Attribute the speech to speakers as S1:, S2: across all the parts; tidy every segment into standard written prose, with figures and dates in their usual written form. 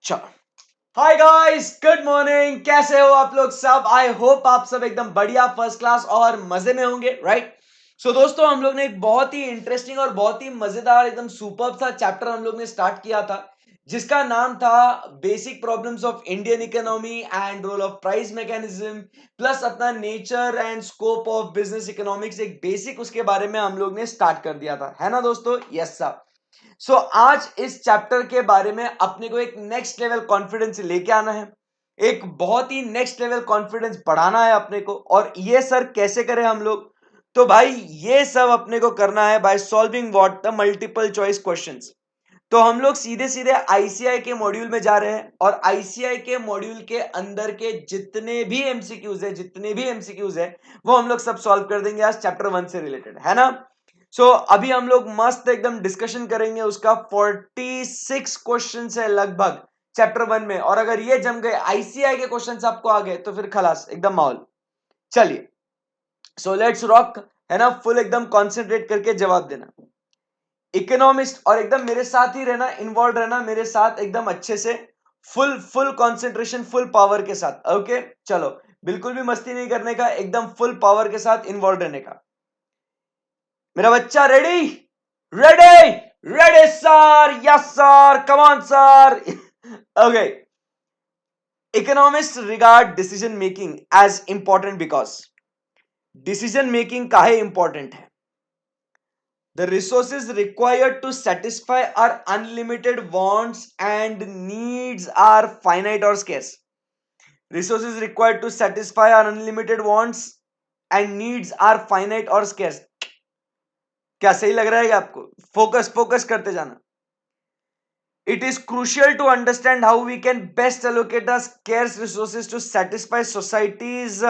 S1: चलो, hi guys, good morning. कैसे हो आप लोग सब? आई होप आप सब एकदम बढ़िया, फर्स्ट क्लास और मजे में होंगे, राइट? सो दोस्तों, हम लोग ने एक बहुत ही इंटरेस्टिंग और बहुत ही मजेदार, एकदम सुपर्ब सा चैप्टर हम लोग ने स्टार्ट किया था, जिसका नाम था basic problems of Indian economy and role of price mechanism, plus अपना nature and scope of business economics. एक बेसिक उसके बारे में हम लोग ने स्टार्ट कर दिया था, है ना दोस्तों? Yes sir. सो आज इस चैप्टर के बारे में अपने को एक नेक्स्ट लेवल कॉन्फिडेंस लेके आना है, एक बहुत ही नेक्स्ट लेवल कॉन्फिडेंस बढ़ाना है अपने को। और ये सर कैसे करें हम लोग? तो भाई ये सब अपने को करना है by solving what the multiple choice questions. तो हम लोग सीधे सीधे आईसीआई के मॉड्यूल में जा रहे हैं, और आईसीआई के मॉड्यूल के अंदर के जितने भी एमसीक्यूज है वो हम लोग सब सॉल्व कर देंगे आज चैप्टर 1 से रिलेटेड, है ना? अभी हम लोग मस्त एकदम डिस्कशन करेंगे उसका। 46 क्वेश्चन है लगभग चैप्टर 1 में, और अगर ये जम गए, आईसीआई के क्वेश्चन आपको आ गए, तो फिर खलास एकदम माहौल। चलिए, सो लेट्स रॉक, है ना? फुल एकदम कॉन्सेंट्रेट करके जवाब देना, इकोनॉमिस्ट, और एकदम मेरे साथ ही रहना, इन्वॉल्व रहना मेरे साथ एकदम अच्छे से, full full concentration, full power के साथ। ओके, चलो, बिल्कुल भी मस्ती नहीं करने का, एकदम फुल पावर के साथ इन्वॉल्व रहने का। मेरा बच्चा ready? Ready? Ready sir, yes sir, come on sir. Okay, economist regard decision making as important because decision making काहे इंपॉर्टेंट है? The resources required to satisfy our unlimited wants and needs are finite or scarce. Resources required to satisfy our unlimited wants and needs are finite or scarce. क्या सही लग रहा है आपको? Focus focus करते जाना. It is crucial to understand how we can best allocate the scarce resources to satisfy society's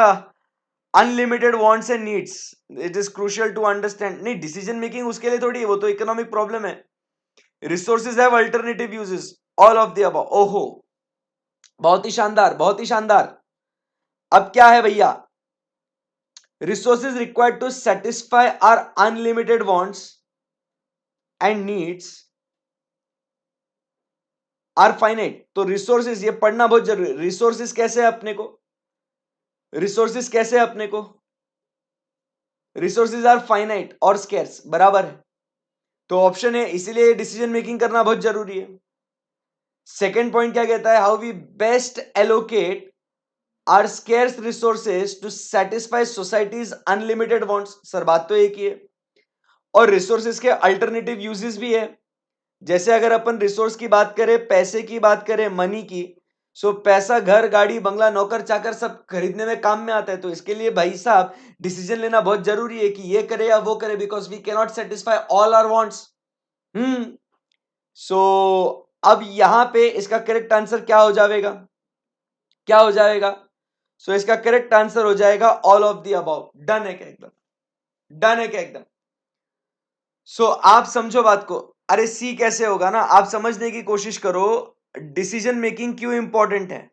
S1: unlimited wants and needs. It is crucial to understand. नहीं, decision making उसके लिए थोड़ी है, वो तो इकोनॉमिक प्रॉब्लम है. Resources have alternative uses, all of the above. ओहो, बहुत ही शानदार, बहुत ही शानदार. अब क्या है भैया? Resources required to satisfy our unlimited wants and needs are finite. तो रिसोर्सेज, ये पढ़ना बहुत जरूरी है. रिसोर्सेज कैसे है अपने को? रिसोर्सेज कैसे है अपने को? रिसोर्सेज आर फाइनाइट और स्केर्स, बराबर है. तो ऑप्शन है, इसीलिए डिसीजन मेकिंग करना बहुत जरूरी है. सेकेंड पॉइंट क्या कहता है? How we best allocate our scarce resources to satisfy society's unlimited wants. Sir बात तो एक ही है. और रिसोर्सेज के अल्टरनेटिव यूजेस भी है. जैसे अगर अपन रिसोर्स की बात करें, पैसे की बात करें, मनी की, पैसा घर गाड़ी बंगला नौकर चाकर सब खरीदने में काम में आता है. तो इसके लिए भाई साहब डिसीजन लेना बहुत जरूरी है कि ये करे या वो करे, because we can not satisfy all our wants. So अब यहां पे इसका करेक्ट आंसर क्या हो जाएगा? क्या हो जाएगा? इसका करेक्ट आंसर हो जाएगा all of the above. Done है क्या एकदम? डन है क्या एकदम? आप समझो बात को. अरे सी कैसे होगा ना, आप समझने की कोशिश करो. डिसीजन मेकिंग क्यों इंपॉर्टेंट है?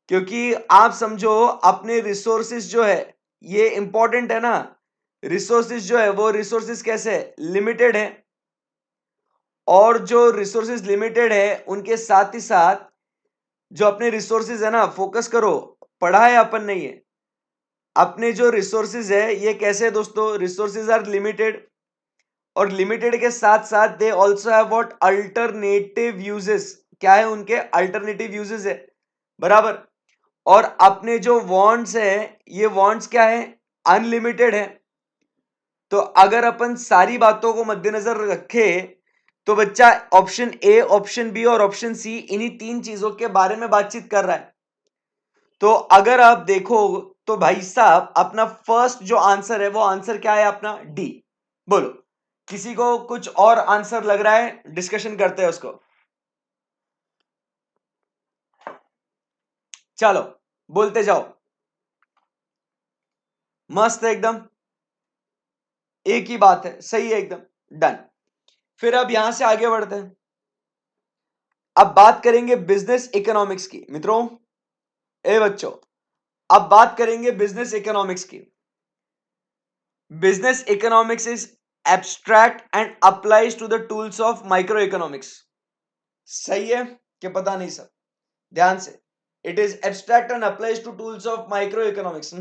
S1: क्योंकि आप समझो, अपने रिसोर्सेज जो है ये इंपॉर्टेंट है ना. रिसोर्सेज जो है वो रिसोर्सेज कैसे है? लिमिटेड है. और जो रिसोर्सेज लिमिटेड है उनके साथ ही साथ जो अपने रिसोर्सेज है ना, फोकस करो, पढ़ा है अपन नहीं है. अपने जो रिसोर्सेज है ये कैसे है दोस्तों? रिसोर्सेज आर लिमिटेड, और लिमिटेड के साथ साथ they also have what? Alternative uses. क्या है उनके? अल्टरनेटिव यूजेस है, बराबर. और अपने जो वांट्स है, ये वांट्स क्या है? अनलिमिटेड है. तो अगर अपन सारी बातों को मद्देनजर रखे, तो बच्चा ऑप्शन ए, ऑप्शन बी और ऑप्शन सी, इन्हीं तीन चीजों के बारे में बातचीत कर रहा है. तो अगर आप देखो तो भाई साहब अपना फर्स्ट जो आंसर है वो आंसर क्या है अपना? डी. बोलो, किसी को कुछ और आंसर लग रहा है? डिस्कशन करते हैं उसको. चलो, बोलते जाओ. मस्त है एकदम, एक ही बात है, सही है एकदम. डन. फिर अब यहां से आगे बढ़ते हैं. अब बात करेंगे बिजनेस इकोनॉमिक्स की मित्रों. ए बच्चों, अब बात करेंगे बिजनेस इकोनॉमिक्स की. Business economics is abstract and applies to the tools of micro economics. सही है. कि पता नहीं सर, ध्यान से, it is abstract and applies to tools of micro economics.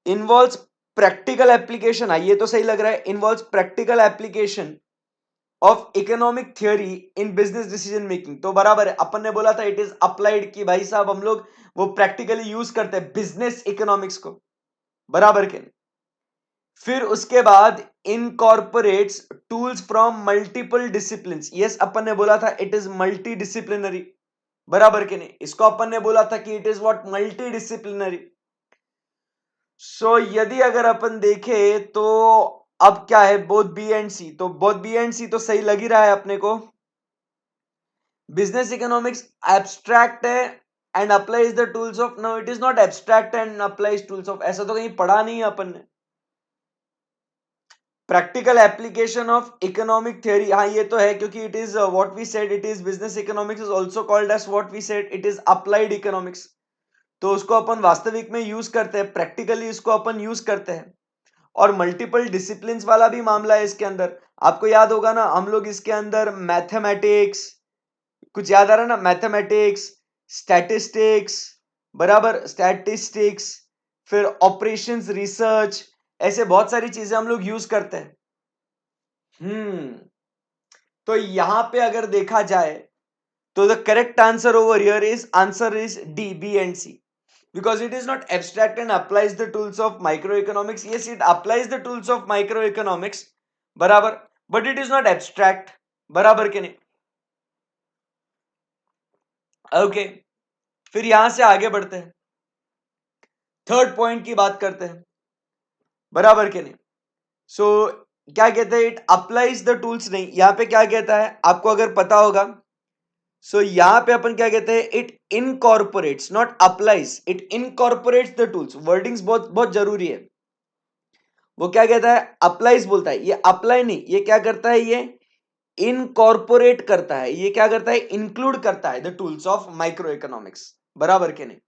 S1: Involves practical application, ये तो सही लग रहा है, involves practical application of economic theory in business decision making, तो बराबर है, अपन ने बोला था इट इज अप्लाइड, कि भाई साहब हम लोग वो प्रैक्टिकली यूज करते हैं बिजनेस इकोनॉमिक्स को, बराबर के नहीं। फिर उसके बाद incorporates tools from multiple discipline, yes अपन ने बोला था इट इज मल्टी डिसिप्लिनरी, बराबर के नहीं, इसको अपन ने बोला था कि it is what, multidisciplinary. So यदि अगर अपन देखें तो अब क्या है, बोथ बी एंड सी, तो बोथ बी एंड सी तो सही लग ही रहा है अपने को। बिजनेस इकोनॉमिक्स एब्स्ट्रैक्ट है and applies the tools of, no it is not abstract and applies tools of, ऐसा तो कहीं पढ़ा नहीं है अपन ने। Practical application of economic theory, हाँ ये तो है, क्योंकि it is what we said, it is business economics is also called as what we said, it is applied economics, तो उसको अपन वास्तविक में यूज करते हैं, प्रैक्टिकली इसको अपन यूज करते हैं। और मल्टीपल डिसिप्लिन वाला भी मामला है इसके अंदर, आपको याद होगा ना, हम लोग इसके अंदर मैथमेटिक्स, कुछ याद आ रहा है ना, मैथमेटिक्स, स्टैटिस्टिक्स, बराबर स्टैटिस्टिक्स, फिर ऑपरेशंस रिसर्च, ऐसे बहुत सारी चीजें हम लोग यूज करते हैं। तो यहां पे अगर देखा जाए तो the correct answer over here is, answer is D, B and C, because it is not abstract and applies the tools of microeconomics. Yes, it applies the tools of microeconomics, बराबर, but it is not abstract, बराबर के नहीं। Okay, फिर यहां से आगे बढ़ते हैं, थर्ड पॉइंट की बात करते हैं, बराबर के नहीं। सो क्या कहते हैं, इट अप्लाइज द टूल्स, नहीं, यहां पे क्या कहता है आपको अगर पता होगा, सो यहां पे अपन क्या कहते हैं, it incorporates, not applies, it incorporates the tools, wordings बहुत बहुत जरूरी है। वो क्या कहता है, अप्लाइज बोलता है, ये अप्लाई नहीं, ये क्या करता है, ये इनकॉर्पोरेट करता है, ये क्या करता है, इंक्लूड करता है the tools of micro economics, बराबर के नहीं।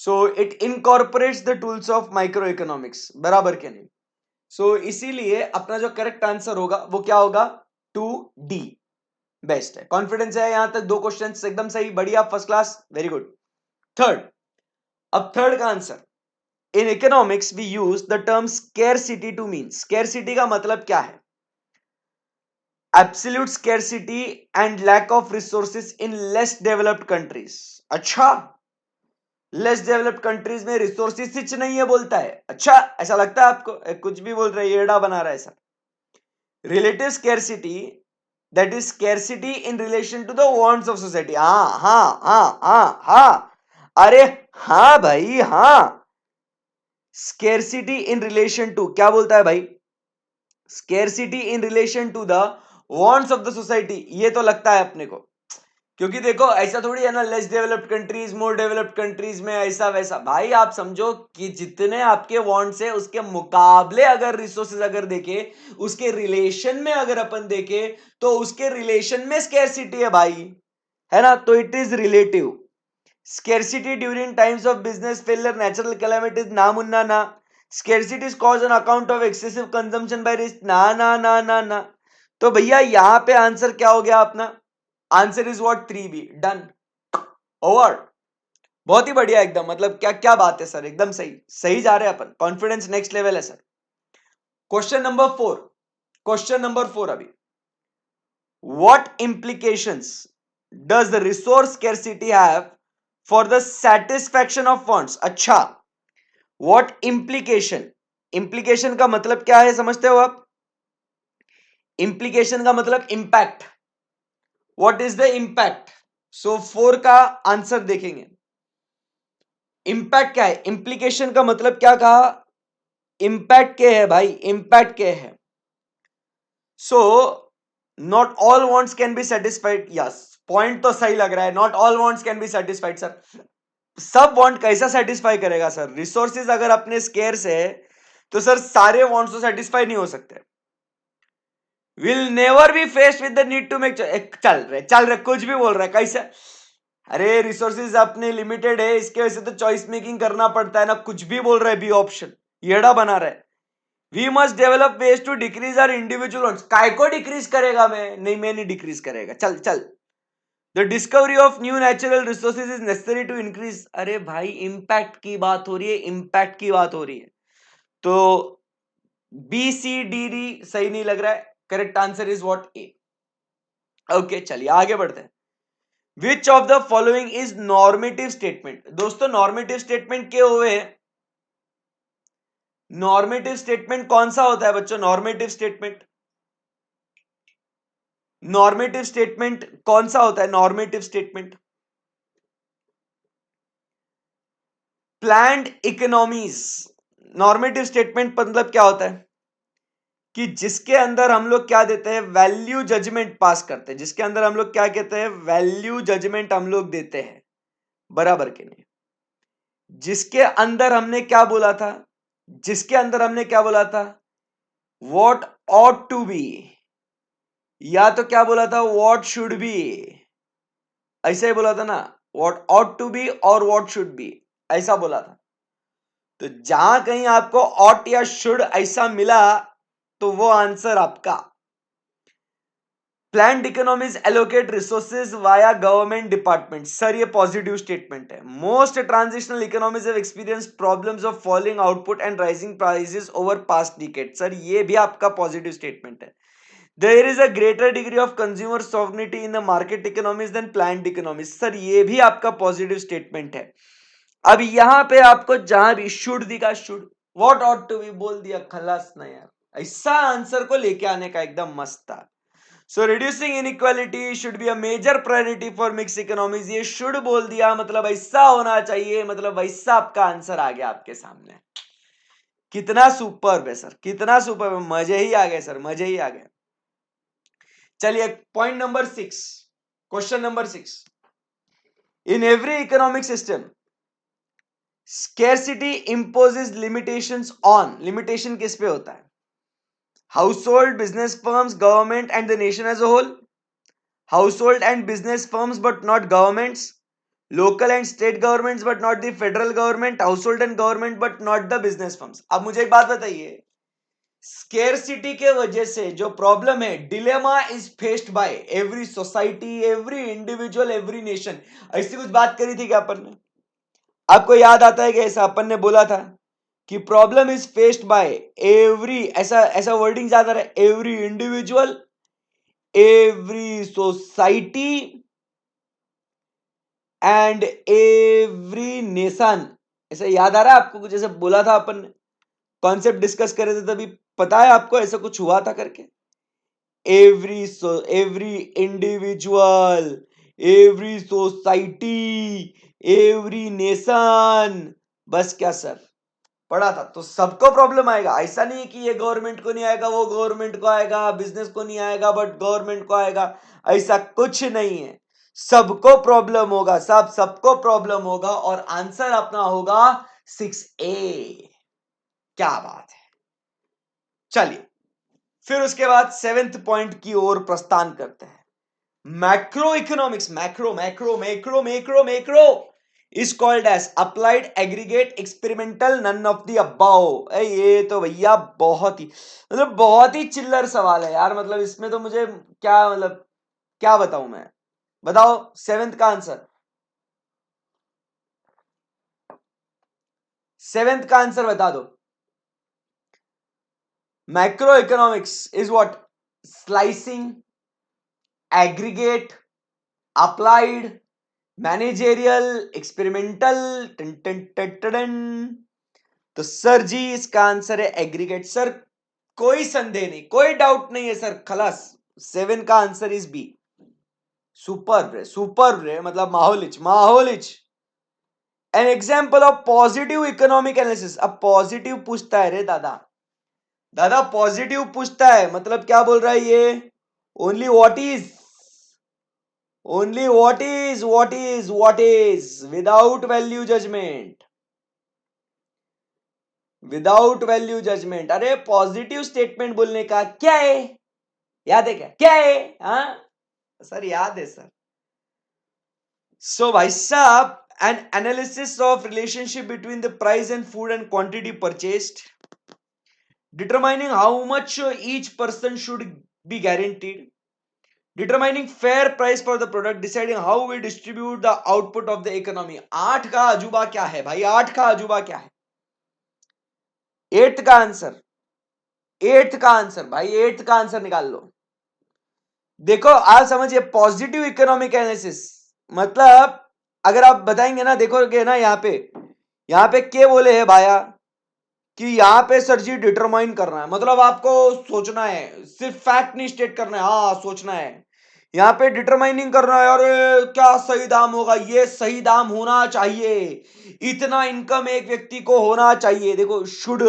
S1: So it incorporates the tools of micro economics, बराबर के नहीं। सो इसीलिए अपना जो करेक्ट आंसर होगा वो क्या होगा, 2D बेस्ट है, कॉन्फिडेंस है यहां तक, दो क्वेश्चन एकदम सही, बढ़िया, first class, very good. Third, अब थर्ड का answer, in economics we use the term scarcity to mean, scarcity का मतलब क्या है, absolute scarcity and lack of resources in less developed countries. अच्छा, लेस डेवलप्ड कंट्रीज में रिसोर्सेज सिच नहीं है बोलता है, अच्छा ऐसा लगता है आपको, कुछ भी बोल रहा है, येड़ा बना रहा है ऐसा। Relative scarcity, that is scarcity in relation to the wants of society. हाँ हाँ हाँ हाँ हाँ, अरे हाँ भाई हाँ, स्केरसिटी इन रिलेशन टू, क्या बोलता है भाई, scarcity in relation to the wants of the society, ये तो लगता है अपने को, क्योंकि देखो ऐसा थोड़ी है ना, less developed countries, more developed countries में ऐसा वैसा, भाई आप समझो कि जितने आपके वांट्स है उसके मुकाबले अगर रिसोर्सेज अगर देखे, उसके रिलेशन में अगर अपन देखे, तो उसके रिलेशन में स्केरसिटी है भाई, है ना, तो it is relative. Scarcity during times of business failure, natural calamities, ना मुन्ना ना। Scarcity is cause on account of excessive consumption by rich, ना ना ना ना ना। तो भैया यहां पे आंसर क्या हो गया अपना, answer is what, 3B, done, over, बहुत ही बढ़िया एकदम, मतलब क्या क्या बात है सर, एकदम सही सही जा रहे हैं अपन, कॉन्फिडेंस नेक्स्ट लेवल है sir. Question number 4, question number 4 अभी, what implications does the resource scarcity have for the satisfaction of wants. अच्छा, व्हाट इंप्लीकेशन, इंप्लीकेशन का मतलब क्या है समझते हो आप, इंप्लीकेशन का मतलब impact, what is the impact. So 4 का आंसर देखेंगे, इंपैक्ट क्या है, इंप्लीकेशन का मतलब क्या कहा, इंपैक्ट क्या है भाई, इंपैक्ट क्या है। So not all wants can be satisfied, yes, point तो सही लग रहा है, not all wants can be satisfied sir, सब वांट कैसा सेटिस्फाई करेगा सर, रिसोर्सेज अगर अपने स्केर्स है तो सर सारे वांट्स तो सेटिस्फाई नहीं हो सकते। Will never be faced with the need to make, चल रहे कुछ भी बोल रहा है कैसे, अरे रिसोर्सेज अपने लिमिटेड है, इसके वजह से तो चॉइस मेकिंग करना पड़ता है ना, कुछ भी बोल रहा है, बी ऑप्शन येड़ा बना रहा है। We must develop ways to decrease our individual wants, काय को डिक्रीज करेगा, मैं नहीं डिक्रीज करेगा, चल चल, the discovery of new natural resources is necessary to increase. अरे भाई इंपैक्ट की बात हो रही है, इंपैक्ट की बात हो रही है, तो बी सी डी डी सही नहीं लग रहा है, correct answer is what A. Okay चलिए आगे बढ़ते हैं। विच of the following is normative statement. दोस्तों नॉर्मेटिव स्टेटमेंट के हुए, नॉर्मेटिव स्टेटमेंट कौन सा होता है बच्चों? नॉर्मेटिव स्टेटमेंट, नॉर्मेटिव स्टेटमेंट कौन सा होता है? Normative statement planned economies. Normative statement मतलब क्या होता है कि जिसके अंदर हम लोग क्या देते हैं? वैल्यू जजमेंट पास करते हैं, जिसके अंदर हम लोग क्या कहते हैं? वैल्यू जजमेंट हम लोग देते हैं, बराबर के नहीं? जिसके अंदर हमने क्या बोला था? जिसके अंदर हमने क्या बोला था? वॉट ऑट टू बी, या तो क्या बोला था? वॉट शुड बी, ऐसा ही बोला था ना, वॉट ऑट टू बी और वॉट शुड बी, ऐसा बोला था। तो जहां कहीं आपको ऑट या शुड ऐसा मिला तो वो आंसर आपका। Planned economies allocate resources via government department. Sir ये पॉजिटिव स्टेटमेंट है। Most transitional economies have experience problems of falling output and rising prices over past decade. Sir ये भी आपका पॉजिटिव स्टेटमेंट है। There is a greater degree of consumer sovereignty in the market economies than planned economies. Sir ये भी आपका positive statement है। अब यहां पे आपको जहां भी शुड दिखा, should what ought to be बोल दिया, खलास ना यार, ऐसा आंसर को लेके आने का एकदम मस्त था। So reducing inequality should be a major priority for mix economies. ये शुड बोल दिया मतलब ऐसा होना चाहिए, मतलब वैसा आपका आंसर आ गया आपके सामने। कितना सुपर है सर, कितना सुपर, मजे ही आ गए सर, मजे ही आ गए। चलिए point number 6, question number 6। In every economic system scarcity imposes limitations on. Limitation किस पे होता है? Household, business firms, government and the nation as a whole. Household and business firms but not governments. Local and state governments but not the federal government. Household and government but not the business firms. अब मुझे एक बात बताइए, scarcity के वजह से जो problem है, dilemma is faced by every society, every individual, every nation, ऐसी कुछ बात करी थी क्या अपन ने? आपको याद आता है कि ऐसा अपन ने बोला था कि problem is faced by every, ऐसा ऐसा वर्डिंग ज्यादा है, every individual, every society and every nation. ऐसा याद आ रहा है आपको? कुछ ऐसा बोला था अपन ने, कॉन्सेप्ट डिस्कस कर रहे थे तभी, पता है आपको ऐसा कुछ हुआ था करके? Every individual, every society, every nation, बस क्या सर पढ़ा था? तो सबको प्रॉब्लम आएगा, ऐसा नहीं है कि ये गवर्नमेंट को नहीं आएगा, वो गवर्नमेंट को आएगा, बिजनेस को नहीं आएगा बट गवर्नमेंट को आएगा, ऐसा कुछ नहीं है। सबको प्रॉब्लम होगा, सबको प्रॉब्लम होगा और आंसर अपना होगा 6A। क्या बात है। चलिए फिर उसके बाद 7th पॉइंट की ओर प्रस्थान करते हैं। Macro economics, macro macro macro macro macro is called as applied aggregate experimental none of the above। ये तो भैया बहुत ही मतलब बहुत ही चिल्लर सवाल है यार, मतलब इसमें तो मुझे क्या मतलब क्या बताऊं मैं, बताओ 7th का आंसर, 7th का आंसर बता दो। Macro economics is what? Slicing, aggregate, applied, managerial, experimental, टन टन टन टन। तो सर जी इसका आंसर है एग्रीगेट। सर कोई संदेह नहीं, कोई डाउट नहीं है सर, खलास 7 का answer is B. Super super रे, मतलब माहौलिच माहौलिच। An example of positive economic analysis. अब पॉजिटिव पूछता है रे दादा, दादा पॉजिटिव पूछता है मतलब क्या बोल रहा है ये? Only what is, only what is what is what is, without value judgement, without value judgement. अरे पॉजिटिव स्टेटमेंट बोलने का क्या है, याद है क्या, क्या है? हाँ सर याद है सर। सो भाई साहब, an analysis of relationship between the price and food and quantity purchased, determining how much each person should be guaranteed, determining fair price for the product, deciding how we distribute the output of the economy. 8 का अजूबा क्या है भाई, 8 का अजूबा क्या है? 8th का आंसर, 8th का आंसर भाई, 8th का आंसर निकाल लो। देखो आज समझिए, पॉजिटिव इकोनॉमिक एनालिसिस मतलब अगर आप बताएंगे ना, देखोगे ना यहाँ पे क्या बोले है भाया कि यहाँ पे सर जी डिटरमाइन करना है, मतलब आपको सोचना है, सिर्फ फैक्ट नहीं स्टेट करना है, हाँ सोचना है। यहाँ पे डिटरमाइनिंग करना है, अरे क्या सही दाम होगा, ये सही दाम होना चाहिए, इतना इनकम एक व्यक्ति को होना चाहिए, देखो शुड,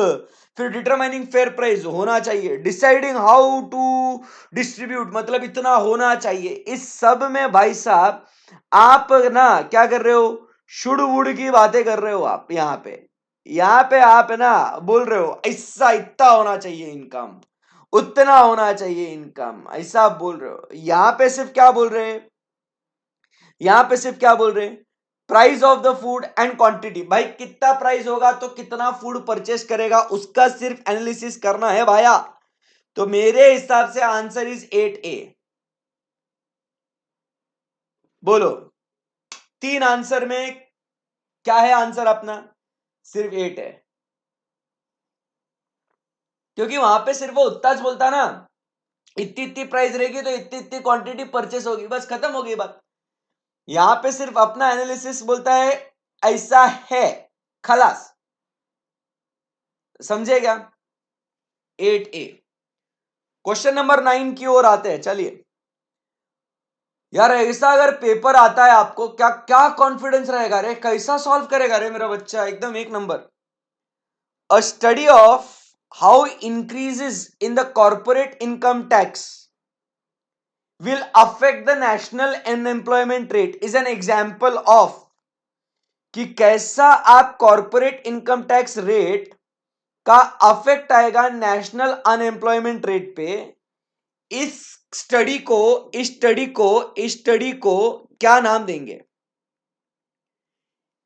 S1: फिर डिटरमाइनिंग फेयर प्राइस होना चाहिए, डिसाइडिंग हाउ टू डिस्ट्रीब्यूट मतलब इतना होना चाहिए। इस सब में भाई साहब आप ना क्या कर रहे हो, शुड वुड की बातें कर रहे हो आप। यहाँ पे आप है ना बोल रहे हो ऐसा इतना होना चाहिए इनकम, उतना होना चाहिए इनकम, ऐसा आप बोल रहे हो। यहाँ पे सिर्फ क्या बोल रहे हैं, यहाँ पे सिर्फ क्या बोल रहे हैं, price of the food and quantity. भाई कितना प्राइस होगा तो कितना फूड परचेस करेगा, उसका सिर्फ एनालिसिस करना है भाया। तो मेरे हिसाब से आंसर इज 8A। बोलो 3 आंसर में क्या है आंसर अपना, सिर्फ 8 है, क्योंकि वहां पे सिर्फ वो उतना बोलता ना, इतनी इतनी प्राइस रहेगी तो इतनी इतनी क्वांटिटी परचेस होगी, बस खत्म हो गई बात। यहां पे सिर्फ अपना एनालिसिस बोलता है ऐसा है, खलास, समझे क्या? 8A। क्वेश्चन नंबर 9 की ओर आते हैं, चलिए। यार ऐसा अगर पेपर आता है आपको, क्या क्या कॉन्फिडेंस रहेगा रे, कैसा सॉल्व करेगा रे मेरा बच्चा, एकदम एक number. A study of how increases in the corporate income tax will affect the national unemployment rate is an example of कि कैसा आप कॉर्पोरेट इनकम टैक्स रेट का अफेक्ट आएगा नेशनल अनएम्प्लॉयमेंट रेट पे। इस स्टडी को क्या नाम देंगे,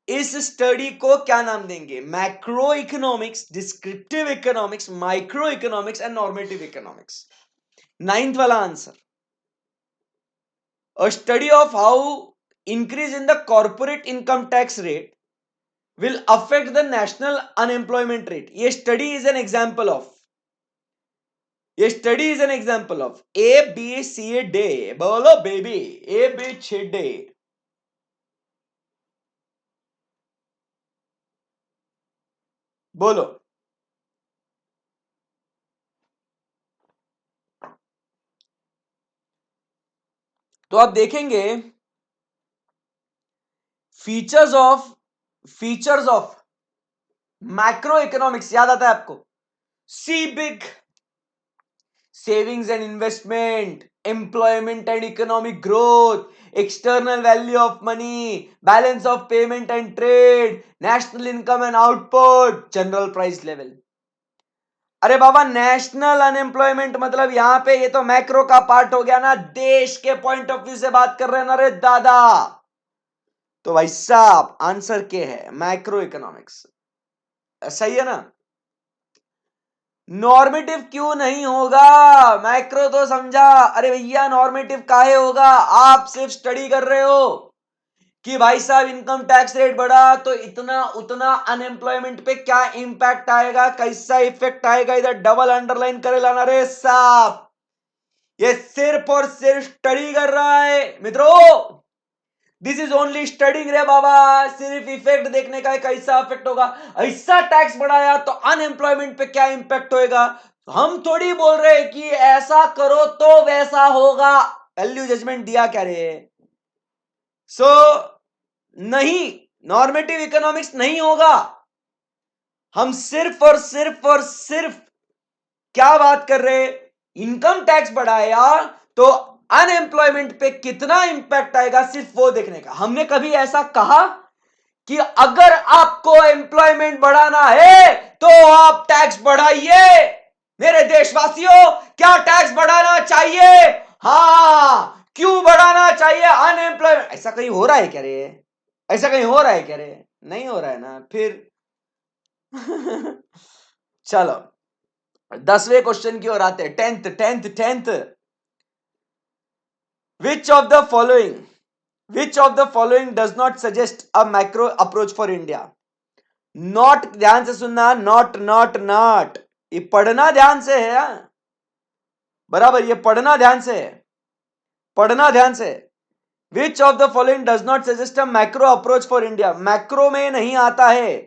S1: इस स्टडी को क्या नाम देंगे? Macro economics, descriptive economics, micro economics and normative economics. 9th वाला answer, a study of how increase in the corporate income tax rate will affect the national unemployment rate। ये study is an example of, ये study is an example of ABCD। बोलो baby ABCD। बोलो तो आप देखेंगे features of macro economics याद आता है आपको? C big, savings and investment, employment and economic growth, external value of money, balance of payment and trade, national income and output, general price level. अरे बाबा नेशनल अनएम्प्लॉयमेंट मतलब यहां पे ये तो मैक्रो का पार्ट हो गया ना, देश के पॉइंट ऑफ व्यू से बात कर रहे हैं ना रे दादा। तो भाई साहब आंसर क्या है, मैक्रो इकोनॉमिक्स, सही है ना? नॉर्मेटिव क्यों नहीं होगा, मैक्रो तो समझा। अरे भैया नॉर्मेटिव काहे होगा, आप सिर्फ स्टडी कर रहे हो कि भाई साहब इनकम टैक्स रेट बढ़ा तो इतना उतना अनएम्प्लॉयमेंट पे क्या इंपैक्ट आएगा, कैसा इफेक्ट आएगा, इधर डबल अंडरलाइन करे लाना रे साहब। ये सिर्फ और सिर्फ स्टडी कर रहा है मित्रों, दिस इज ओनली स्टडिंग रे बाबा, सिर्फ इफेक्ट देखने का है कैसा इफेक्ट होगा, ऐसा टैक्स बढ़ाया तो अनएम्प्लॉयमेंट पे क्या इंपैक्ट होएगा। हम थोड़ी बोल रहे हैं कि ऐसा करो तो वैसा होगा, वैल्यू जजमेंट दिया क्या रे। सो नहीं, नॉर्मेटिव इकोनॉमिक्स नहीं होगा। हम सिर्फ क्या बात कर रहे हैं, इनकम टैक्स बढ़ाया तो अनएम्प्लॉयमेंट पे कितना इंपैक्ट आएगा, सिर्फ वो देखने का। हमने कभी ऐसा कहा कि अगर आपको एम्प्लॉयमेंट बढ़ाना है तो आप टैक्स बढ़ाइए। मेरे देशवासियों क्या टैक्स बढ़ाना चाहिए? हाँ, क्यों बढ़ाना चाहिए? अनएम्प्लॉयमेंट, ऐसा कहीं हो रहा है क्या रे, ऐसा कहीं हो रहा है क्या रे? नहीं हो रहा है ना फिर। चलो 10वें क्वेश्चन की ओर आते हैं, tenth tenth tenth. Which of the following does not suggest a macro approach for India? Not, ध्यान से सुनना, नॉट ये पढ़ना ध्यान से है, बराबर, ये पढ़ना ध्यान से है, पढ़ना ध्यान से। विच of the following does not suggest a macro approach for India? Macro में नहीं आता है,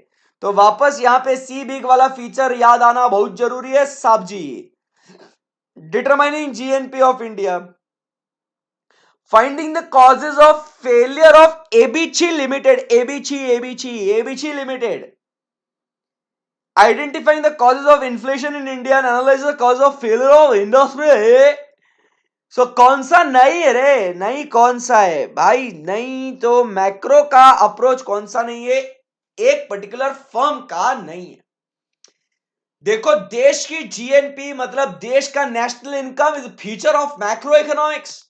S1: तो वापस यहां पे सी बिग वाला फीचर याद आना बहुत जरूरी है साहब जी। Determining GNP of India, finding the causes of failure of ABC limited, ABC limited, identifying the causes of inflation in India and analyze the cause of failure of industry. So कौन सा नहीं है रे, नहीं कौन सा है भाई? नहीं तो मैक्रो का अप्रोच कौन सा नहीं है? एक पर्टिकुलर फर्म का नहीं है। देखो, देश की जीएनपी मतलब देश का national income is feature of macro economics.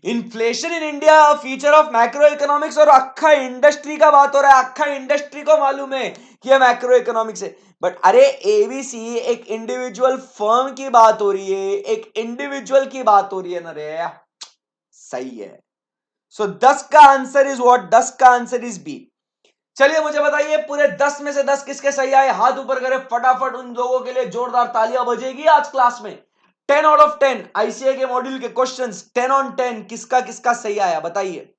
S1: Inflation in India feature of macro economics, और अक्खा इंडस्ट्री का बात हो रहा है, अक्खा इंडस्ट्री को मालूम है कि ये मैक्रो इकोनॉमिक्स है। बट अरे एबीसी एक इंडिविजुअल फर्म की बात हो रही है, एक इंडिविजुअल की बात हो रही है ना रे, सही है। सो 10 का आंसर इज व्हाट? 10 का आंसर इज बी। चलिए मुझे बताइए, पूरे 10 में से 10 किसके सही आए? हाथ ऊपर करें फटाफट, उन लोगों के लिए जोरदार तालियां बजेगी आज क्लास में। 10 आउट ऑफ 10 आईसीए के मॉड्यूल के क्वेश्चंस 10 ऑन 10 किसका किसका सही आया बताइए।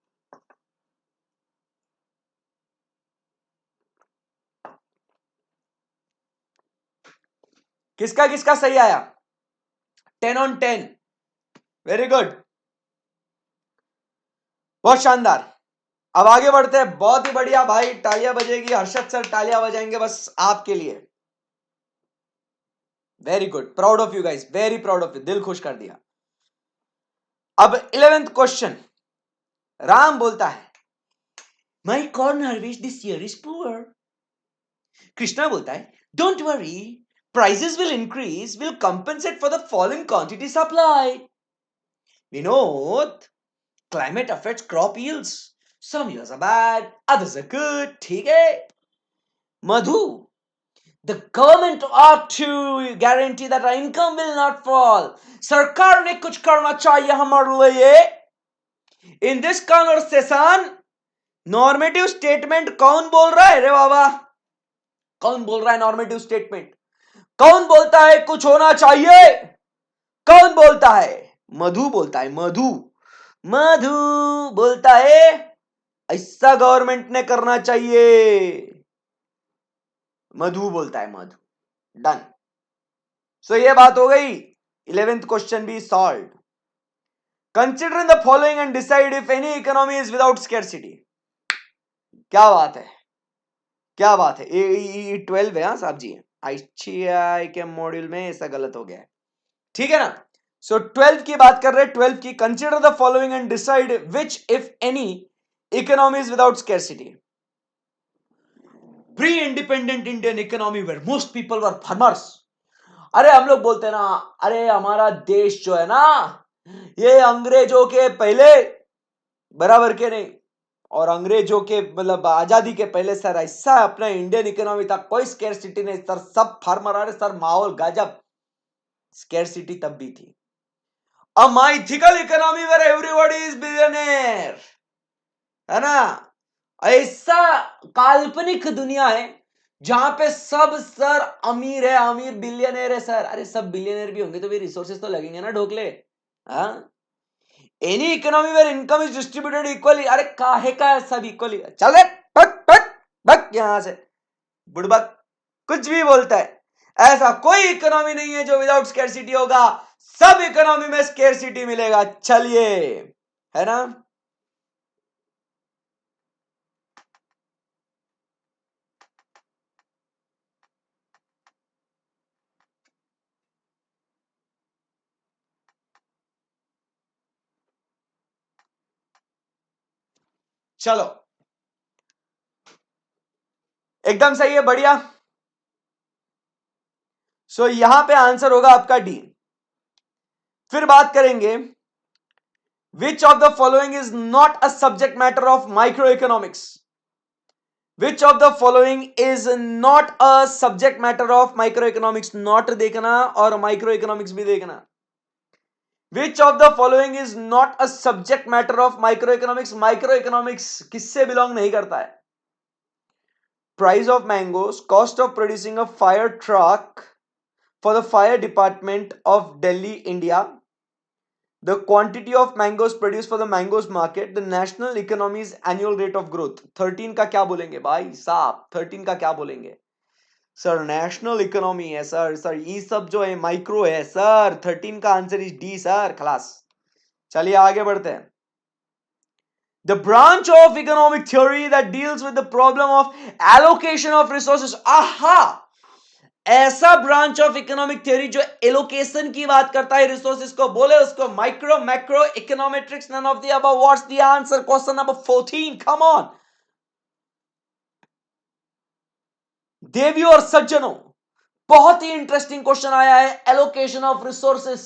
S1: किसका किसका सही आया? 10 ऑन 10, वेरी गुड, बहुत शानदार। अब आगे बढ़ते हैं, बहुत ही बढ़िया भाई, तालियां बजेगी, हर्षद सर तालियां बजाएंगे बस आपके लिए। Very good, proud of you guys, very proud of you, दिल खुश कर दिया। अब 11th क्वेश्चन, राम बोलता है my corn harvest this year is poor. Krishna बोलता है don't worry, prices will increase, will compensate for the falling quantity supply. Vinod, climate affects crop yields. Some years are bad, others are good. ठीक है। Madhu, the government ought to guarantee that our income will not fall. सरकार ने कुछ करना चाहिए हमारे लिए। In this conversation, normative statement कौन बोल रहा है रे बाबा? कौन बोल रहा है नॉर्मेटिव स्टेटमेंट? कौन बोलता है कुछ होना चाहिए? कौन बोलता है? मधु बोलता है, मधु बोलता है ऐसा गवर्नमेंट ने करना चाहिए। मधु बोलता है, मधु, डन। सो ये बात हो गई, 11th क्वेश्चन भी solve. Consider in the following and decide if any economy is without scarcity. क्या बात है, क्या बात है। 12 है हाँ साहब जी, आईसीआई के मॉड्यूल में ऐसा गलत हो गया है, ठीक है ना। सो 12 की बात कर रहे हैं, 12 की। Consider the following and decide which if any economy is without scarcity. Pre independent Indian economy where most people were farmers. अरे हम लोग बोलते हैं ना, अरे हमारा देश जो है ना, ये अंग्रेजों के पहले, बराबर के नहीं, और अंग्रेजों के मतलब आजादी के पहले सर ऐसा अपना इंडियन इकोनॉमी था, कोई स्कैरसिटी नहीं सर, सब फार्मर। अरे सर माहौल गजब, स्कैरसिटी तब भी थी। A mythical economy where everybody is billionaire, है ना। ऐसा काल्पनिक दुनिया है जहां पे सब सर अमीर है, अमीर बिलियनर है सर। अरे सब बिलियनर भी होंगे तो भी रिसोर्सेस तो लगेंगे ना ढोकले। हाँ, any economy where income is distributed equally. अरे काहे का सब इक्वली? चल रे पक पक पक यहां से, बुड़बक कुछ भी बोलता है। ऐसा कोई इकोनॉमी नहीं है जो विदाउट स्कैरसिटी होगा, सब इकोनॉमी में स्कैरसिटी मिलेगा। चलिए, है ना। चलो, एकदम सही है, बढ़िया। सो यहां पे आंसर होगा आपका डी। फिर बात करेंगे, विच of the following is not a subject matter of micro economics. Which of the following is not a subject matter of micro economics. Not देखना और माइक्रो इकोनॉमिक्स भी देखना। विच of the following is not a subject matter of micro economics? Micro economics किससे belong नहीं करता है? Price of mangoes, cost of producing a fire truck for the fire department of Delhi India, the quantity of mangoes produced for the mangoes market, the national economy's annual rate of growth. 13 का क्या बोलेंगे भाई साहब? 13 का क्या बोलेंगे sir? National economy है sir. Sir ये सब जो है माइक्रो है सर। 13 का answer is D sir. Class चलिए आगे बढ़ते हैं। The branch of economic theory that deals with the problem of allocation of resources. aha, ऐसा ब्रांच ऑफ इकोनॉमिक थ्योरी जो एलोकेशन की बात करता है रिसोर्सेज को, बोले उसको micro macro econometrics. None of the above. What's the answer? Question number 14। Come on देवी और सज्जनों, बहुत ही इंटरेस्टिंग क्वेश्चन आया है। Allocation of resources.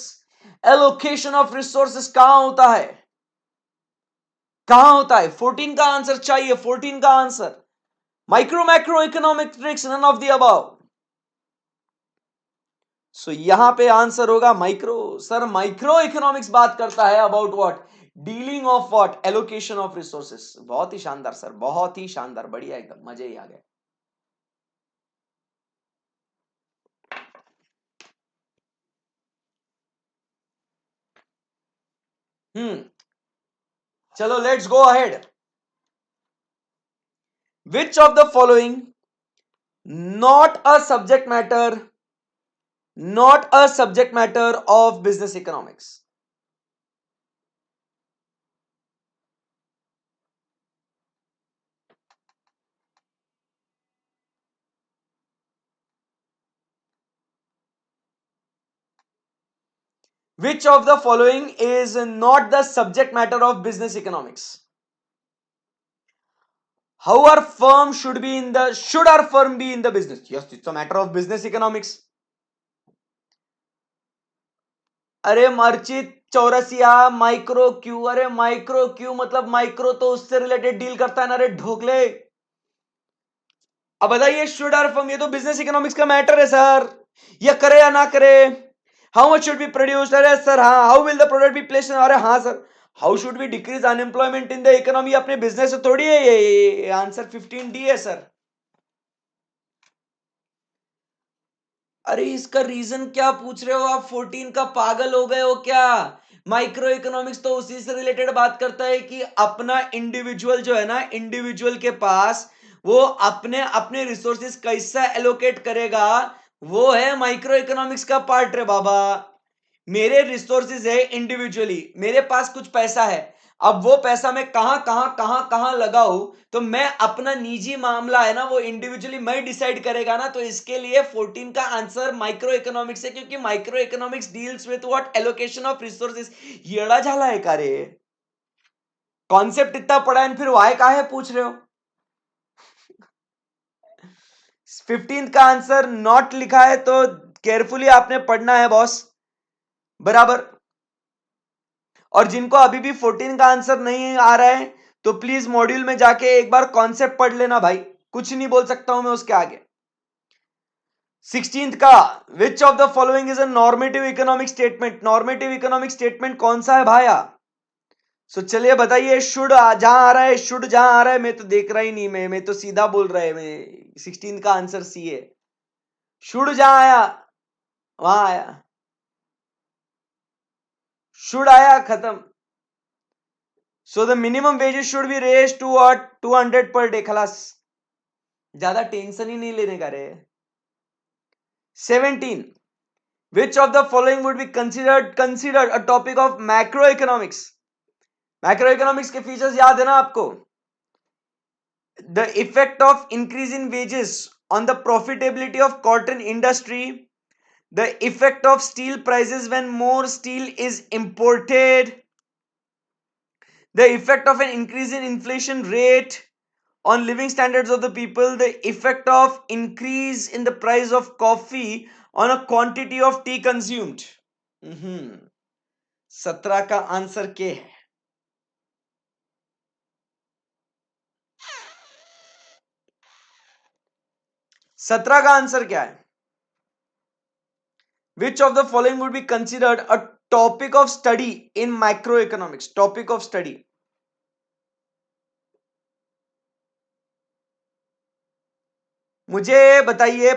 S1: Allocation of resources कहां होता है? कहां होता है? 14 का आंसर चाहिए। 14 का answer micro macro econometrics. None of the above. So यहां पे आंसर होगा माइक्रो। सर माइक्रो इकोनॉमिक्स बात करता है about what? Dealing of what? Allocation of resources. बहुत ही शानदार सर, बहुत ही शानदार, बढ़िया, एकदम मजे ही आ गए। चलो let's go ahead. Which of the following not a subject matter, not a subject matter of business economics? Which of the following is not the subject matter of business economics? How our firm should be in the, should our firm be in the business? Yes, it's a matter of business economics. अरे Archit Chaurasia, micro Q? अरे micro Q मतलब micro तो उससे related deal करता है ना रे ढोकले। अब बताइए शुड आर फर्म, ये तो बिजनेस इकोनॉमिक्स का मैटर है सर। ये करे या ना करे। How much should be produced? अरे सर हाँ। How will the product be placed? अरे हाँ sir. How should be decrease unemployment in the economy? अपने बिजनेस से थोड़ी है ये आंसर 15D है सर। अरे इसका रीजन क्या पूछ रहे हो आप? 14 का पागल हो गए हो क्या? माइक्रो इकोनॉमिक्स तो उसी से रिलेटेड बात करता है कि अपना इंडिविजुअल जो है ना, इंडिविजुअल के पास वो अपने अपने रिसोर्सेज कैसा एलोकेट करेगा, वो है माइक्रो इकोनॉमिक्स का पार्ट रे बाबा। मेरे रिसोर्सेज है इंडिविजुअली, मेरे पास कुछ पैसा है, अब वो पैसा मैं कहां कहां कहां कहां लगाऊं, तो मैं अपना निजी मामला है ना, वो इंडिविजुअली मैं डिसाइड करेगा ना। तो इसके लिए 14 का आंसर माइक्रो इकोनॉमिक्स है, क्योंकि micro economics deals with what? Allocation of resources. येड़ा झाला है का रे? कॉन्सेप्ट इतना पढ़ा है फिर वाई का है पूछ रहे हो? 15 का आंसर नॉट लिखा है तो केयरफुली आपने पढ़ना है बॉस, बराबर। और जिनको अभी भी 14 का आंसर नहीं आ रहा है तो प्लीज मॉड्यूल में जाके एक बार कॉन्सेप्ट पढ़ लेना भाई, कुछ नहीं बोल सकता हूं मैं उसके आगे। 16th का विच of the following is a normative economic statement? Normative economic statement कौन सा है भाया? सो चलिए बताइए। शुड जहां आ रहा है, शुड जहां आ रहा है, मैं तो देख रहा ही नहीं, मैं तो सीधा बोल रहा है। मैं 16 का आंसर सी है। शुड जहां आया वहां आया, शुड आया खत्म। So the minimum wages should be raised to what? 200 per day. खलास, ज्यादा टेंशन ही नहीं लेने का रे। 17 which of the following would be considered a topic of macroeconomics? Macroeconomics के फीचर्स याद है ना आपको? The effect of increase in wages on the profitability of cotton industry, the effect of steel prices when more steel is imported, the effect of an increase in inflation rate on living standards of the people, the effect of increase in the price of coffee on a quantity of tea consumed. 17 का answer क्या है? 17 का answer क्या है? विच of the following would be considered a topic of study in micro economics, topic of study. मुझे बताइए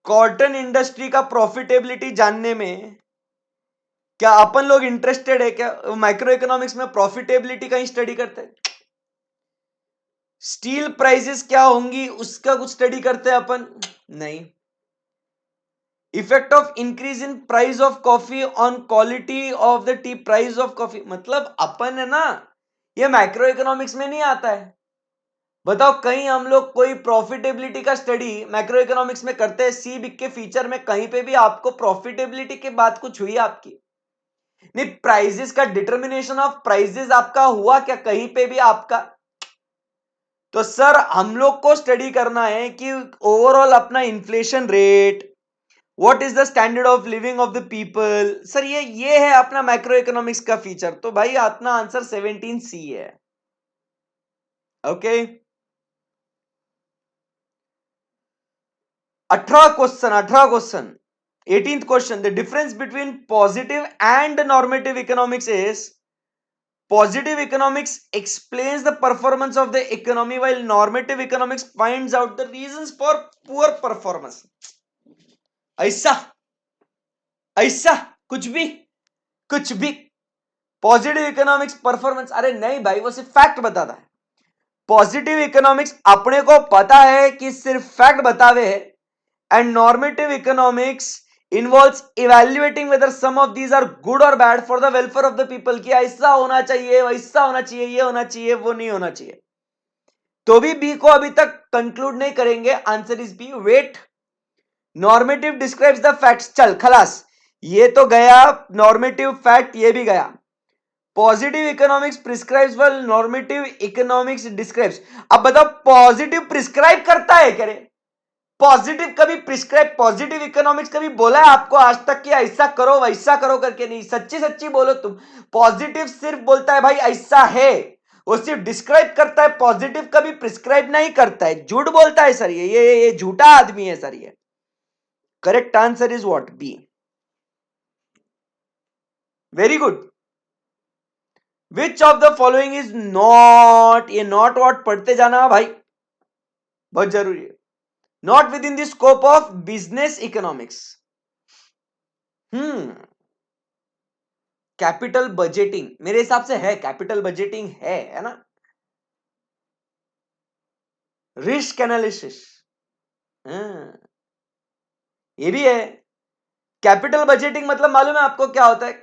S1: cotton industry का profitability जानने में क्या अपन लोग इंटरेस्टेड है क्या? माइक्रो इकोनॉमिक्स में प्रॉफिटेबिलिटी का ही स्टडी करते हैं। स्टील प्राइसेस क्या होंगी उसका कुछ स्टडी करते हैं अपन? नहीं। Effect of increase in price of coffee on quality of the T, price of coffee, मतलब अपन है ना, ये माइक्रो इकोनॉमिक्स में नहीं आता है। बताओ कहीं हम लोग कोई प्रॉफिटेबिलिटी का स्टडी मैक्रो इकोनॉमिक्स में करते हैं? सी बिग के फीचर में कहीं पे भी आपको प्रॉफिटेबिलिटी की बात कुछ हुई आपकी? नहीं। प्राइजेस का डिटर्मिनेशन ऑफ प्राइजेस आपका हुआ क्या कहीं पे भी आपका? तो सर हम लोग को स्टडी करना है कि ओवरऑल अपना inflation rate, what is the standard of living of the people. Sir ये है अपना मैक्रो इकोनॉमिक्स का फीचर। तो भाई अपना आंसर 17C है। Okay 18 question 18th question, the difference between positive and normative economics is positive economics explains the performance of the economy while normative economics finds out the reasons for poor performance। ऐसा ऐसा कुछ भी positive economics performance, अरे नहीं भाई वो सिर्फ fact बताता है। पॉजिटिव इकोनॉमिक्स अपने को पता है कि सिर्फ फैक्ट बतावे है, and normative economics involves evaluating whether some of these are good or bad for the welfare of the people, कि ऐसा होना चाहिए वैसा होना चाहिए ये होना चाहिए वो नहीं होना चाहिए। तो भी बी को अभी तक कंक्लूड नहीं करेंगे, answer is B. Wait, normative describes the facts, चल खलास ये तो गया, नॉर्मेटिव फैक्ट ये भी गया। Positive economics prescribes well, normative economics describes. अब बताओ पॉजिटिव प्रिस्क्राइब करता है क्या रे? पॉजिटिव कभी प्रिस्क्राइब, पॉजिटिव इकोनॉमिक्स कभी बोला है आपको आज तक कि ऐसा करो वैसा करो करके? नहीं। सच्ची सच्ची बोलो तुम। पॉजिटिव सिर्फ बोलता है भाई ऐसा है, वो सिर्फ डिस्क्राइब करता है। पॉजिटिव कभी प्रिस्क्राइब नहीं करता है, झूठ बोलता है सर। ये झूठा आदमी है सर ये। Correct answer is what? B. Very good. Which of the following is not, ये नॉट वॉट पढ़ते जाना भाई, बहुत जरूरी है। Not within the scope of business economics. Capital budgeting मेरे हिसाब से है, कैपिटल बजटिंग है ना। रिस्क एनालिसिस ये भी है। कैपिटल बजटिंग मतलब मालूम है आपको क्या होता है?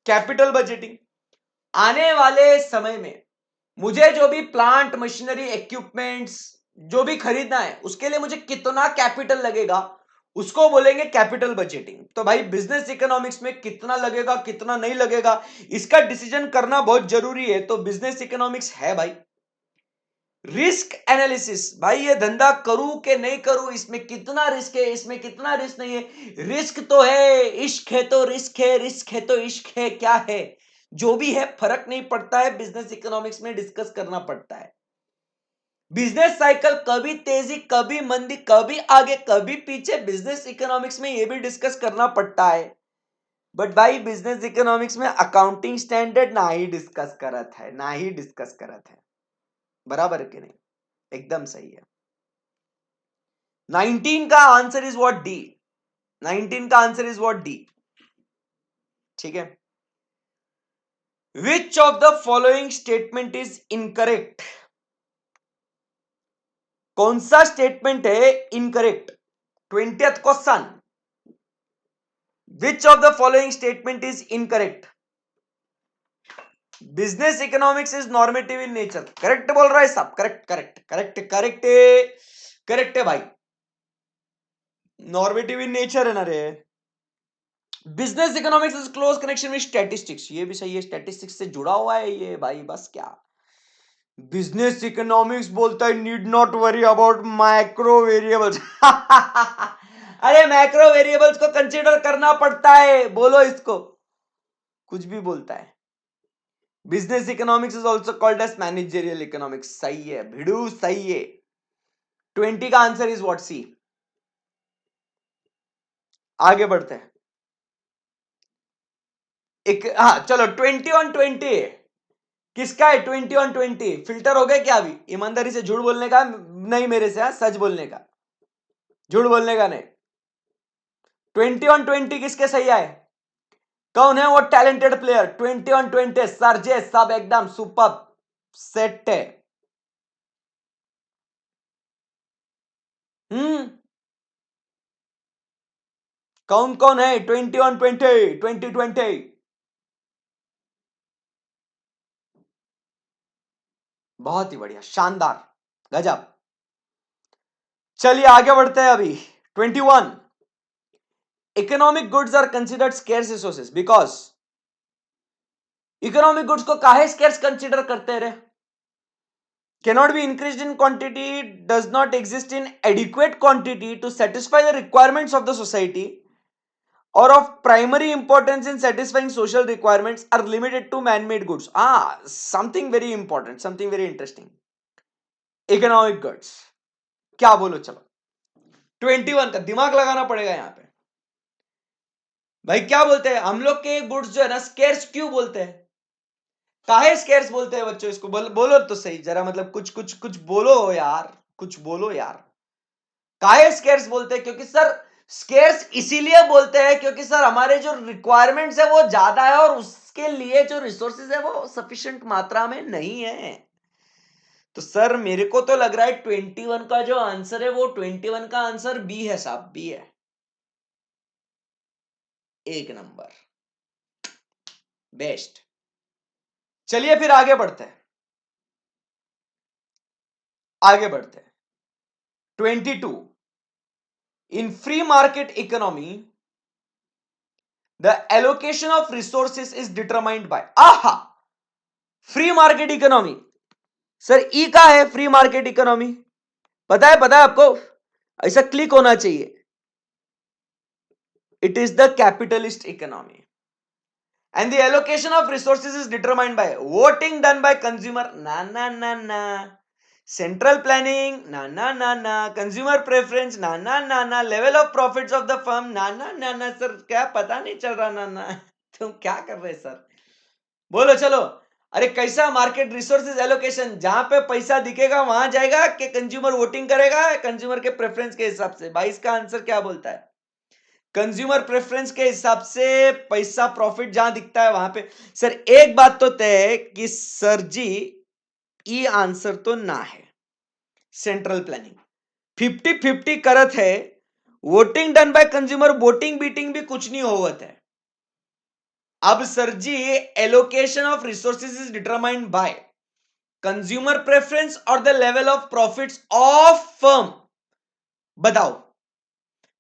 S1: कैपिटल बजटिंग, आने वाले समय में मुझे जो भी प्लांट मशीनरी इक्विपमेंट्स जो भी खरीदना है उसके लिए मुझे कितना कैपिटल लगेगा उसको बोलेंगे कैपिटल बजटिंग। तो भाई बिजनेस इकोनॉमिक्स में कितना लगेगा कितना नहीं लगेगा इसका डिसीजन करना बहुत जरूरी है, तो बिजनेस इकोनॉमिक्स है भाई। रिस्क एनालिसिस, भाई ये धंधा करूं कि नहीं करूं, इसमें कितना रिस्क है इसमें कितना रिस्क नहीं है। रिस्क तो है, इश्क है तो रिस्क है, रिस्क है तो इश्क है, क्या है जो भी है फर्क नहीं पड़ता है, बिजनेस इकोनॉमिक्स में डिस्कस करना पड़ता है। बिजनेस साइकिल कभी तेजी कभी मंदी कभी आगे कभी पीछे, बिजनेस इकोनॉमिक्स में यह भी डिस्कस करना पड़ता है। बट भाई बिजनेस इकोनॉमिक्स में अकाउंटिंग स्टैंडर्ड ना ही डिस्कस करत है, ना ही डिस्कस करत है। बराबर कि नहीं? एकदम सही है। 19 का आंसर इज व्हाट? डी। 19 का आंसर इज व्हाट? डी। ठीक है। विच of the following statement is incorrect? कौन सा स्टेटमेंट है incorrect? 20th question, which of the following statement is incorrect? Business economics is normative in nature, correct बोल रहा है साहब। Correct correct correct correct correct है भाई, नॉर्मेटिव इन नेचर है ना रे। Business economics is close connection with statistics, ये भी सही है, स्टैटिस्टिक्स से जुड़ा हुआ है ये भाई। बस क्या बिजनेस इकोनॉमिक्स बोलता है need not worry about micro variables. अरे मैक्रो वेरिएबल्स को कंसीडर करना पड़ता है, बोलो इसको, कुछ भी बोलता है। Business economics is also called as managerial economics, सही है भिड़ू सही है। 20 का आंसर इज व्हाट? सी। आगे बढ़ते हैं। एक हाँ चलो 20/20 किसका है? 20/20 फिल्टर हो गया क्या? अभी ईमानदारी से झूठ बोलने का नहीं, मेरे से सच बोलने का, झूठ बोलने का नहीं। 20/20 किसके सही आए? कौन है वो टैलेंटेड प्लेयर? 20/20 सरजे सब एकदम सुपर सेट है। कौन कौन है 20/20? 2020 बहुत ही बढ़िया, शानदार, गजब। चलिए आगे बढ़ते हैं अभी। 21 economic goods are considered scarce resources because economic goods को काहे स्केर्स कंसिडर करते हैं रे? cannot be increased in quantity, does not exist in adequate quantity to satisfy the requirements of the society, or of primary importance in satisfying social requirements, are limited to man-made goods. Something very important, something very interesting. Economic goods क्या बोलो? चलो 21 का दिमाग लगाना पड़ेगा यहां पे। भाई क्या बोलते हैं हम लोग के गुड्स जो है ना स्केर्स क्यों बोलते हैं? काहे स्केर्स बोलते हैं बच्चों इसको? बोलो तो सही जरा, मतलब कुछ कुछ कुछ बोलो यार, कुछ बोलो यार। काहे स्केर्स बोलते हैं? क्योंकि सर स्केर्स इसीलिए बोलते हैं क्योंकि सर हमारे जो रिक्वायरमेंट्स है वो ज्यादा है और उसके लिए जो रिसोर्सेज है वो सफिशिएंट मात्रा में नहीं है। तो सर मेरे को तो लग रहा है 21 का जो आंसर है वो 21 का आंसर बी है साहब, बी है। एक नंबर, बेस्ट। चलिए फिर आगे बढ़ते हैं, आगे बढ़ते हैं। 22 in free market economy the allocation of resources is determined by free market economy. Sir ई का है फ्री मार्केट इकोनॉमी? पता है आपको? ऐसा क्लिक होना चाहिए। It is the capitalist economy and the allocation of resources is determined by voting done by consumer na central planning na consumer preference na level of profits of the firm na sir क्या पता नहीं चल रहा ना तुम क्या कर रहे सर? बोलो चलो। अरे कैसा मार्केट रिसोर्सेज एलोकेशन? जहां पे पैसा दिखेगा वहां जाएगा कि कंज्यूमर वोटिंग करेगा कंज्यूमर के प्रेफरेंस के हिसाब से? भाई इसका आंसर क्या बोलता है? कंज्यूमर प्रेफरेंस के हिसाब से पैसा प्रॉफिट जहां दिखता है वहां पे। सर एक बात तो तय है कि सर जी ये आंसर तो ना है। सेंट्रल प्लानिंग 50-50 करत है। Voting done by consumer, voting beating भी कुछ नहीं होवत है। अब सर जी allocation of resources is determined by consumer preference और the level of profits of firm. बताओ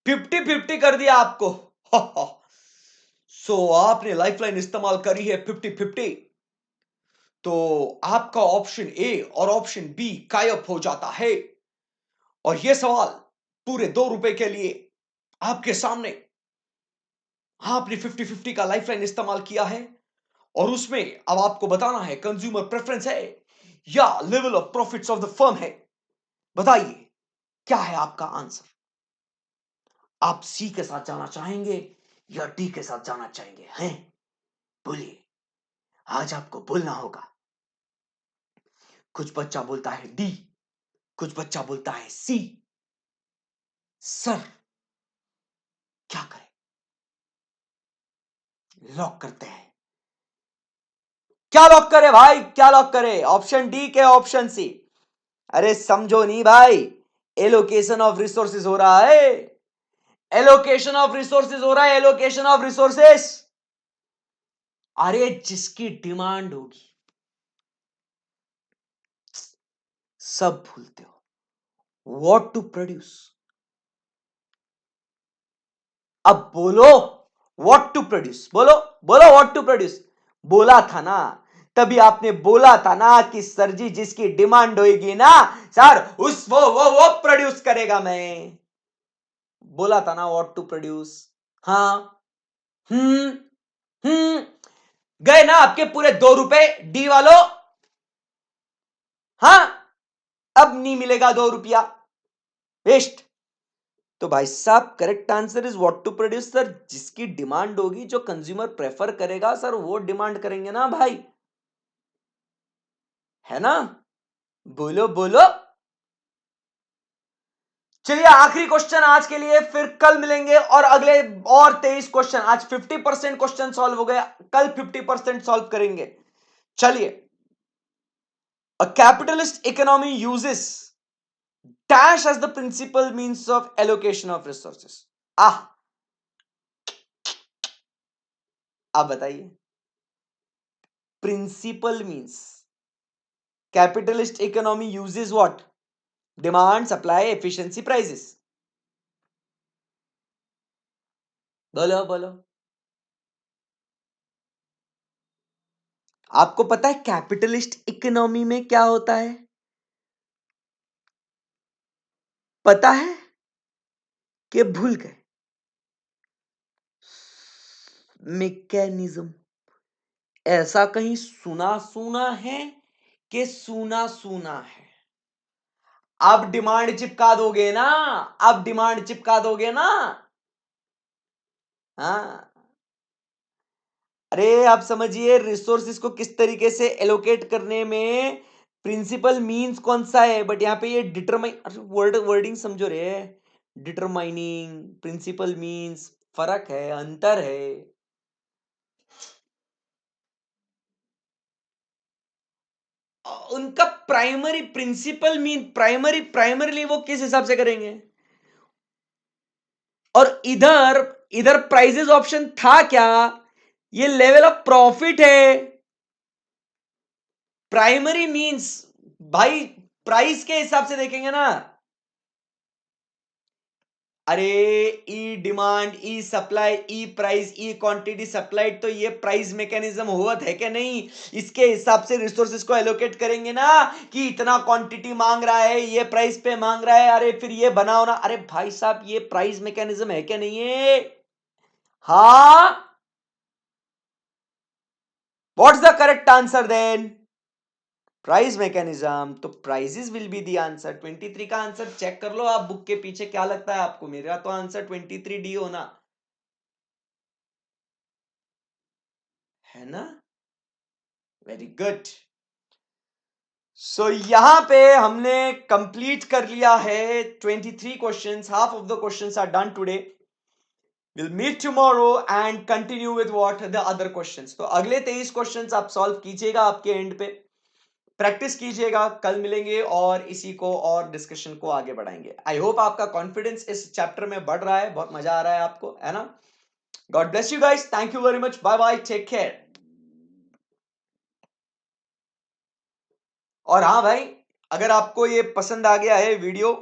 S1: 50-50 कर दिया आपको। सो आपने लाइफलाइन इस्तेमाल करी है 50-50, तो आपका ऑप्शन ए और ऑप्शन बी गायब हो जाता है। और यह सवाल पूरे 2 रुपए के लिए आपके सामने। आपने 50-50 का लाइफलाइन इस्तेमाल किया है और उसमें अब आपको बताना है कंज्यूमर प्रेफरेंस है या level of profits of the firm है। बताइए क्या है आपका आंसर? आप सी के साथ जाना चाहेंगे या डी के साथ जाना चाहेंगे? हैं बोलिए, आज आपको बोलना होगा। कुछ बच्चा बोलता है डी, कुछ बच्चा बोलता है सी। सर क्या करें? लॉक करते हैं। क्या लॉक करें भाई, क्या लॉक करें? ऑप्शन डी के ऑप्शन सी? अरे समझो नहीं भाई, एलोकेशन ऑफ रिसोर्सेज हो रहा है, एलोकेशन ऑफ रिसोर्सेज हो रहा है, एलोकेशन ऑफ रिसोर्सेज। अरे जिसकी डिमांड होगी सब भूलते हो। What to produce? अब बोलो व्हाट टू प्रोड्यूस, बोलो बोलो व्हाट टू प्रोड्यूस। बोला था ना, तभी आपने बोला था ना कि सर जी जिसकी डिमांड होगी ना सर उस वो प्रोड्यूस करेगा। मैं बोला था ना व्हाट टू प्रोड्यूस। हाँ हम्म गए ना आपके पूरे 2 रुपए डी वालों। हाँ अब नहीं मिलेगा 2 रुपया, वेस्ट। तो भाई साहब correct answer is what to produce sir, जिसकी डिमांड होगी, जो कंज्यूमर प्रेफर करेगा सर, वो डिमांड करेंगे ना भाई, है ना? बोलो बोलो। चलिए आखिरी क्वेश्चन आज के लिए, फिर कल मिलेंगे और अगले और 23 क्वेश्चन। आज 50% क्वेश्चन सॉल्व हो गया, कल 50% सॉल्व करेंगे। चलिए, a capitalist economy uses dash as the principal means of allocation of resources. आप बताइए, principal means capitalist economy uses what? Demand, supply, efficiency, prices. बोलो बोलो। आपको पता है कैपिटलिस्ट इकोनॉमी में क्या होता है? पता है कि भूल गए? मैकेनिज्म। ऐसा कहीं सुना सुना है कि सुना सुना है? अब डिमांड चिपका दोगे ना, अब डिमांड चिपका दोगे ना? हाँ, अरे आप समझिए रिसोर्सेज को किस तरीके से एलोकेट करने में प्रिंसिपल मींस कौन सा है, बट यहाँ पे ये डिटरमाइन, वर्डिंग समझो रे। डिटरमाइनिंग, प्रिंसिपल मींस, फर्क है, अंतर है। उनका प्राइमरी प्रिंसिपल मीन, प्राइमरीली वो किस हिसाब से करेंगे? और इधर इधर प्राइजेस ऑप्शन था क्या? ये लेवल ऑफ प्रॉफिट है। प्राइमरी मींस भाई प्राइस के हिसाब से देखेंगे ना। अरे ई डिमांड, ई सप्लाई, ई प्राइस, ई क्वांटिटी सप्लाइड, तो ये प्राइस मैकेनिज्म हुआ है कि नहीं? इसके हिसाब से रिसोर्सेज को एलोकेट करेंगे ना, कि इतना क्वांटिटी मांग रहा है, ये प्राइस पे मांग रहा है, अरे फिर ये बनाओ ना। अरे भाई साहब ये प्राइस मैकेनिज्म है कि नहीं है? हाँ, what's the correct answer then? Price mechanism. तो prices will be the answer. 23 का आंसर चेक कर लो आप बुक के पीछे, क्या लगता है आपको? मेरा तो आंसर 23 डी होना है ना। Very good. सो यहां पे हमने कंप्लीट कर लिया है 23 questions. Half of the questions are done today. Will meet tomorrow and continue with what the other questions. तो अगले 23 क्वेश्चंस आप सॉल्व कीजिएगा, आपके एंड पे प्रैक्टिस कीजिएगा। कल मिलेंगे और इसी को और डिस्कशन को आगे बढ़ाएंगे। आई होप आपका कॉन्फिडेंस इस चैप्टर में बढ़ रहा है, बहुत मजा आ रहा है आपको, है ना? God bless you guys, thank you very much, bye bye, take care. और हाँ भाई, अगर आपको ये पसंद आ गया है वीडियो,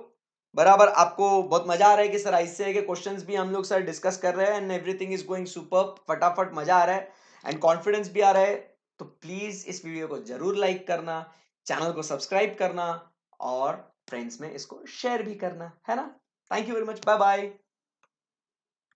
S1: बराबर आपको बहुत मजा आ रहा है कि सर ऐसे है कि क्वेश्चंस भी हम लोग सर डिस्कस कर रहे हैं and everything is going super, फटाफट मजा आ रहा है एंड कॉन्फिडेंस भी आ रहा है, तो प्लीज इस वीडियो को जरूर लाइक करना, चैनल को सब्सक्राइब करना और फ्रेंड्स में इसको शेयर भी करना, है ना? Thank you very much, bye bye.